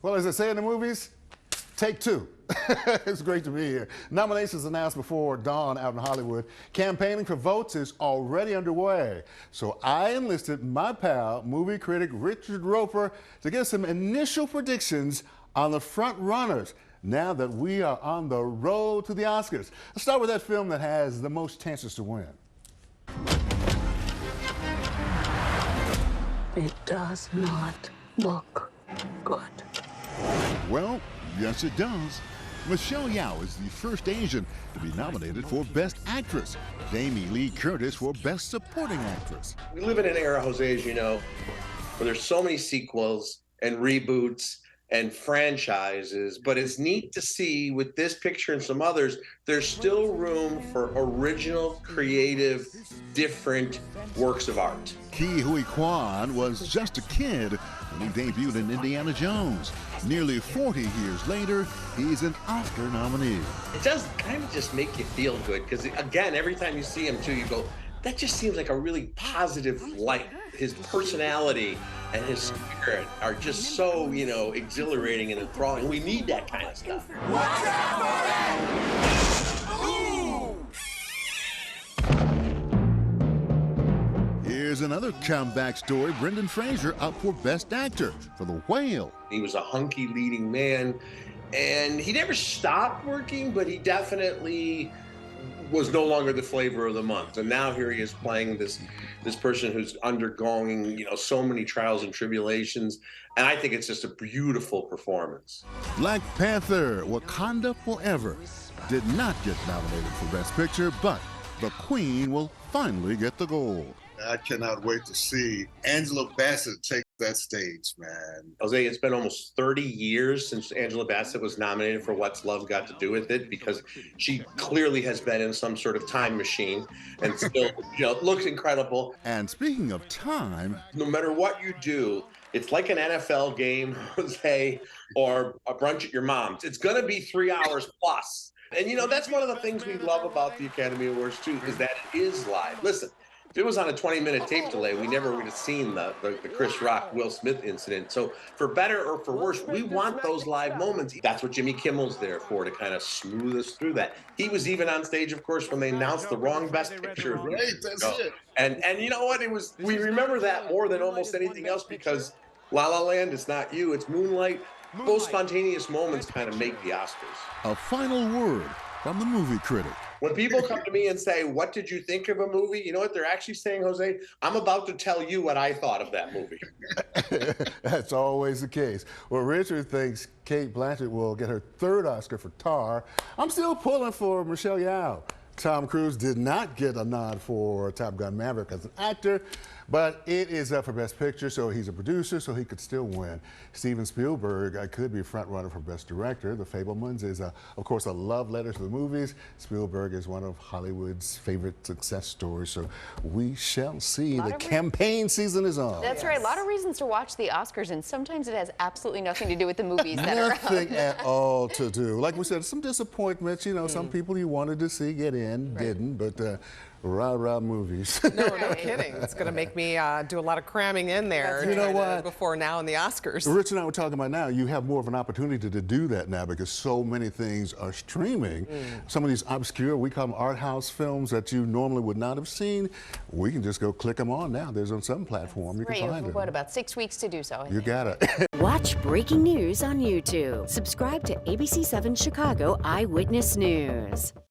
Well, as they say in the movies, take two. It's great to be here. Nominations announced before dawn out in Hollywood. Campaigning for votes is already underway. So I enlisted my pal, movie critic Richard Roper, to give some initial predictions on the front runners now that we are on the road to the Oscars. Let's start with that film that has the most chances to win. It does not look good. Well, yes it does. Michelle Yeoh is the first Asian to be nominated for Best Actress. Jamie Lee Curtis for Best Supporting Actress. We live in an era, Jose, as you know, where there's so many sequels and reboots and franchises, but it's neat to see with this picture and some others, there's still room for original, creative, different works of art. Ke Huy Quan was just a kid when he debuted in Indiana Jones. Nearly 40 years later, he's an Oscar nominee. It does kind of just make you feel good, because again, every time you see him too, you go, that just seems like a really positive light. His personality and his spirit are just so, exhilarating and enthralling. We need that kind of stuff. Watch out for it! Here's another comeback story. Brendan Fraser up for Best Actor for The Whale. He was a hunky leading man, and he never stopped working, but he definitely was no longer the flavor of the month. And now here he is playing this person who's undergoing, so many trials and tribulations. And I think it's just a beautiful performance. Black Panther, Wakanda Forever, did not get nominated for Best Picture, but the Queen will finally get the gold. I cannot wait to see Angela Bassett take that stage, man. Jose, it's been almost 30 years since Angela Bassett was nominated for What's Love Got to Do with It, because she clearly has been in some sort of time machine and still, looks incredible. And speaking of time, no matter what you do, it's like an NFL game, Jose, or a brunch at your mom's. It's going to be 3 hours plus. And, that's one of the things we love about the Academy Awards, too, is that it is live. Listen, if it was on a 20-minute tape delay, we never would have seen the Chris Rock, Will Smith incident. So for better or for worse, we want those live moments. That's what Jimmy Kimmel's there for, to kind of smooth us through that. He was even on stage, of course, when they announced the wrong Best Picture. Right, that's it. And you know what? We remember that more than almost anything else, because La La Land, It's Not You, it's Moonlight. Those spontaneous moments kind of make the Oscars. a final word from the movie critic. When people come to me and say, what did you think of a movie? You know what they're actually saying, Jose? I'm about to tell you what I thought of that movie. That's always the case. Well, Richard thinks Cate Blanchett will get her third Oscar for Tar. I'm still pulling for Michelle Yeoh. Tom Cruise did not get a nod for Top Gun Maverick as an actor, but it is up for Best Picture, so he's a producer, so he could still win. Steven Spielberg could be front runner for Best Director. The Fabelmans is, of course, a love letter to the movies. Spielberg is one of Hollywood's favorite success stories, so we shall see. The campaign season is on. That's right. A lot of reasons to watch the Oscars, and sometimes it has absolutely nothing to do with the movies that are out. Nothing at all to do. Like we said, some disappointments. Some people you wanted to see get in, didn't, but rah-rah movies. No kidding. It's going to make me do a lot of cramming in there. You know what? Before now in the Oscars. Rich and I were talking about now, you have more of an opportunity to do that now because so many things are streaming. Some of these obscure, we call them art house films that you normally would not have seen, we can just go click them on now. There's on some platform. You can find them. What, about 6 weeks to do so? You got it. Watch breaking news on YouTube. Subscribe to ABC7 Chicago Eyewitness News.